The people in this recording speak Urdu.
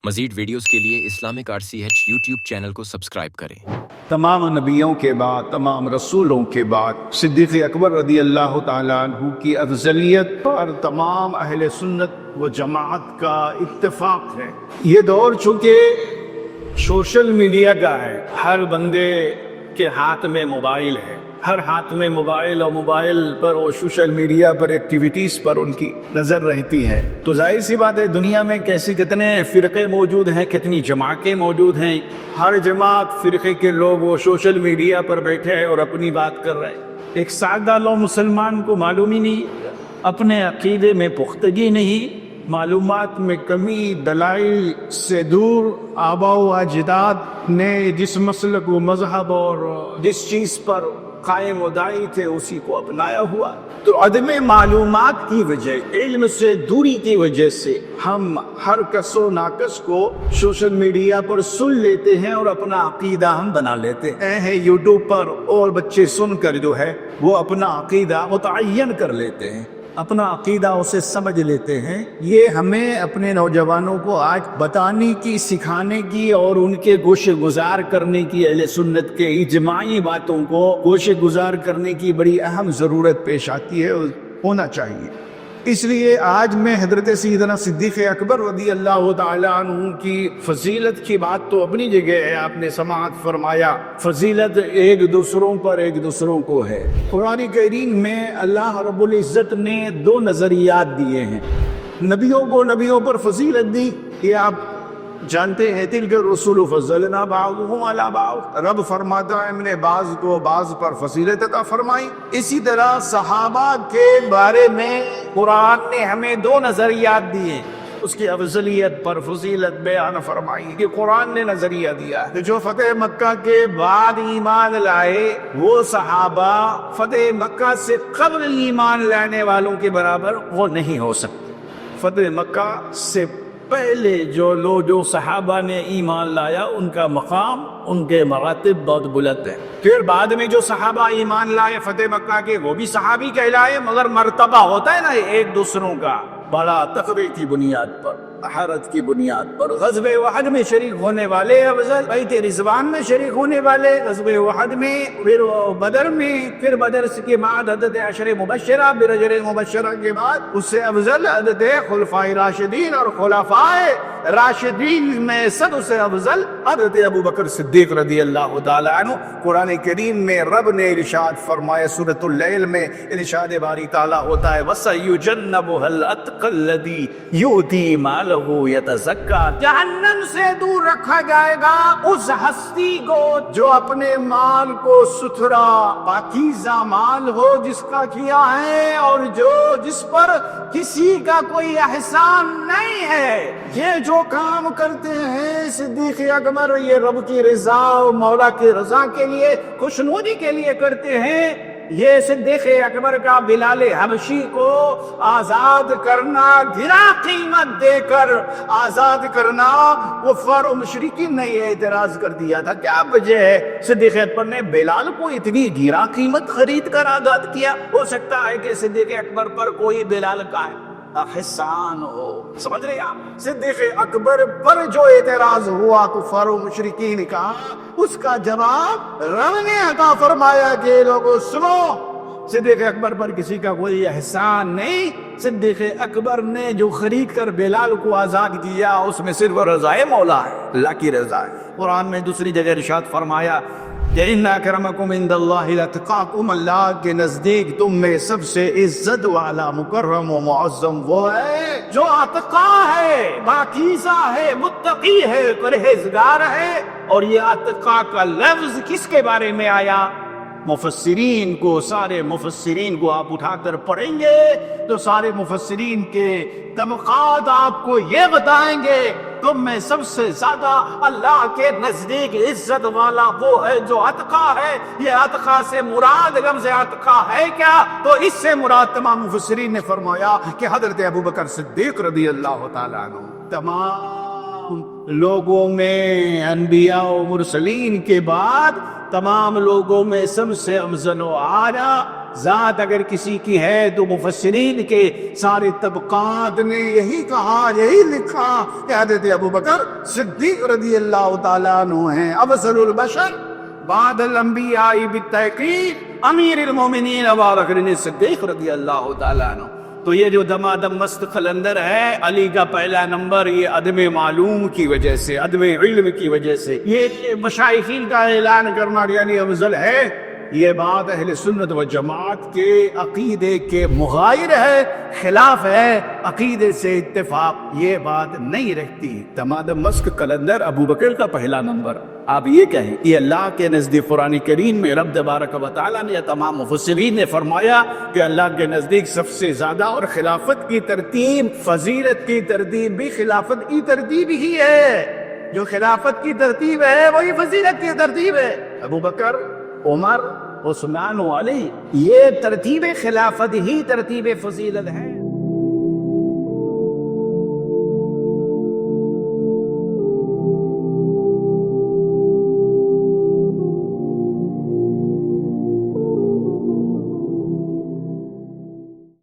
مزید ویڈیوز کے لیے اسلامک RCH یوٹیوب چینل کو سبسکرائب کریں۔ تمام نبیوں کے بعد، تمام رسولوں کے بعد صدیق اکبر رضی اللہ تعالیٰ عنہ کی افضلیت پر تمام اہل سنت و جماعت کا اتفاق ہے۔ یہ دور چونکہ سوشل میڈیا کا ہے، ہر بندے کے ہاتھ میں موبائل ہے، ہر ہاتھ میں موبائل، اور موبائل پر اور سوشل میڈیا پر ایکٹیویٹیز پر ان کی نظر رہتی ہے، تو ظاہر سی بات ہے دنیا میں کتنے فرقے موجود ہیں، کتنی جماعتیں موجود ہیں، ہر جماعت فرقے کے لوگ وہ سوشل میڈیا پر بیٹھے ہیں اور اپنی بات کر رہے ہیں۔ ایک سادہ لو مسلمان کو معلوم ہی نہیں، اپنے عقیدے میں پختگی نہیں، معلومات میں کمی، دلائل سے دور، آباء و اجداد نے جس مسلک و مذہب اور جس چیز پر قائم و دائی تھے اسی کو اپنایا ہوا، تو عدم معلومات کی وجہ، علم سے دوری کی وجہ سے ہم ہر کس و ناکس کو سوشل میڈیا پر سن لیتے ہیں اور اپنا عقیدہ ہم بنا لیتے ہیں، یوٹیوب پر اور بچے سن کر جو ہے وہ اپنا عقیدہ متعین کر لیتے ہیں، اپنا عقیدہ اسے سمجھ لیتے ہیں۔ یہ ہمیں اپنے نوجوانوں کو آج بتانے کی، سکھانے کی اور ان کے گوشے گزار کرنے کی، اہل سنت کے اجماعی باتوں کو گوشے گزار کرنے کی بڑی اہم ضرورت پیش آتی ہے اور ہونا چاہیے۔ اس لیے آج میں حضرت سیدنا صدیق اکبر رضی اللہ تعالیٰ عنہ کی فضیلت کی بات تو اپنی جگہ ہے، آپ نے سماعت فرمایا، فضیلت ایک دوسروں پر ایک دوسروں کو ہے۔ قرآن کریم میں اللہ رب العزت نے دو نظریات دیے ہیں، نبیوں کو نبیوں پر فضیلت دی، یہ آپ جانتے ہیں، تلک الرسل فضلنا بعضهم علی بعض، رب فرماتا ہے ہم نے بعض کو بعض پر فضیلت عطا فرمائی۔ اسی طرح صحابہ کے بارے میں قرآن نے ہمیں دو نظریات دیے، اس کی افضلیت پر فضیلت بیان فرمائی کہ قرآن نے نظریہ دیا ہے جو فتح مکہ کے بعد ایمان لائے وہ صحابہ فتح مکہ سے قبل ایمان لانے والوں کے برابر وہ نہیں ہو سکتے۔ فتح مکہ سے پہلے جو صحابہ نے ایمان لایا ان کا مقام، ان کے مراتب بہت بلند ہے۔ پھر بعد میں جو صحابہ ایمان لائے فتح مکہ کے وہ بھی صحابی کہلائے، مگر مرتبہ ہوتا ہے نا ایک دوسروں کا، بڑا تقوی کی بنیاد پر، طہارت کی بنیاد پر۔ غزوہ احد میں شریک ہونے والے افضل، بیت رضوان میں شریک ہونے والے، غزوہ احد میں، پھر بدر میں، پھر بدر کے بعد عدد عشر مبشرہ، برجر مبشرہ کے بعد اس سے افضل عدد خلفائے راشدین، اور خلفائے راشدین میں سب سے افضل حضرت ابو بکر صدیق رضی اللہ تعالی عنہ۔ قرآن کریم میں رب نے ارشاد فرمایا، سورۃ اللیل میں ارشاد باری تعالیٰ ہوتا ہے وَسَيُجَنَّبُهَا الْأَتْقَى الَّذِي يُؤْتِي مَالَهُ يَتَزَكَّى، جہنم سے دور رکھا جائے گا اس ہستی کو جو اپنے مال کو ستھرا پاکیزہ مال ہو جس کا کیا ہے، اور جس پر کسی کا کوئی احسان نہیں ہے۔ یہ جو کام کرتے ہیں صدیق اکبر، یہ رب کی رضا اور مولا کی رضا کے لیے، خوشنودی کے لیے کرتے ہیں۔ یہ صدیق اکبر کا بلال حبشی کو آزاد کرنا، گرا قیمت دے کر آزاد کرنا، کفار و مشرکین نے یہ اعتراض کر دیا تھا، کیا وجہ ہے صدیق اکبر نے بلال کو اتنی گرا قیمت خرید کر آزاد کیا؟ ہو سکتا ہے کہ صدیق اکبر پر کوئی بلال کا احسان ہو، سمجھ رہے آپ؟ صدیق اکبر پر جو اعتراض ہوا کفار و مشرکین کا، اس کا جواب رب نے عطا فرمایا کہ لوگوں سنو، صدیق اکبر پر کسی کا کوئی احسان نہیں، صدیق اکبر نے جو خرید کر بلال کو آزاد کیا اس میں صرف رضا مولا ہے، اللہ کی رضا ہے۔ قرآن میں دوسری جگہ ارشاد فرمایا کہ اِنَّ أَكْرَمَكُمْ عِندَ اللَّهِ لَأَتْقَاكُمْ، اللہ کے نزدیک تم میں سب سے عزت والا، مکرم و معظم وہ ہے جو اتقا ہے، پاکیزہ ہے، متقی ہے، پرہیزگار ہے۔ اور یہ اتقا کا لفظ کس کے بارے میں آیا؟ مفسرین کو، سارے مفسرین کو آپ اٹھا کر پڑھیں گے تو سارے مفسرین کے طبقات آپ کو یہ بتائیں گے تم میں سب سے زیادہ اللہ کے نزدیک عزت والا وہ ہے جو اتقا ہے۔ یہ اتقا سے مراد لفظ اتقا ہے کیا؟ تو اس سے مراد تمام مفسرین نے فرمایا کہ حضرت ابو بکر صدیق رضی اللہ تعالیٰ عنہ تمام لوگوں میں، انبیاء و مرسلین کے بعد تمام لوگوں میں سب سے افضل و اعلیٰ ذات اگر کسی کی ہے تو مفسرین کے سارے طبقات نے یہی کہا، یہی لکھا کہ حضرت ابوبکر صدیق رضی اللہ تعالیٰ عنہ ہیں افضل البشر بعد الانبیاء بالتحقیق امیر المومنین ابو بکر صدیق رضی اللہ تعالیٰ عنہ۔ تو یہ جو دمادم مست قلندر ہے، علی کا پہلا نمبر یہ عدم معلوم کی وجہ سے، عدم علم کی وجہ سے، یہ مشائخین کا اعلان کرنا یعنی افضل ہے، یہ بات اہل سنت و جماعت کے عقیدے کے مغایر ہے، خلاف ہے عقیدے سے اتفاق، یہ بات نہیں رکھتی۔ دمادم مست قلندر ابو بکر کا پہلا نمبر، آپ یہ کہیں یہ اللہ کے نزدیک قرآن کریم میں رب تبارک و تعالیٰ نے، تمام مفسرین نے فرمایا کہ اللہ کے نزدیک سب سے زیادہ، اور خلافت کی ترتیب، فضیلت کی ترتیب بھی خلافت کی ترتیب ہی ہے، جو خلافت کی ترتیب ہے وہی فضیلت کی ترتیب ہے۔ ابو بکر، عمر، عثمان و علی، یہ ترتیب خلافت ہی ترتیب فضیلت ہے۔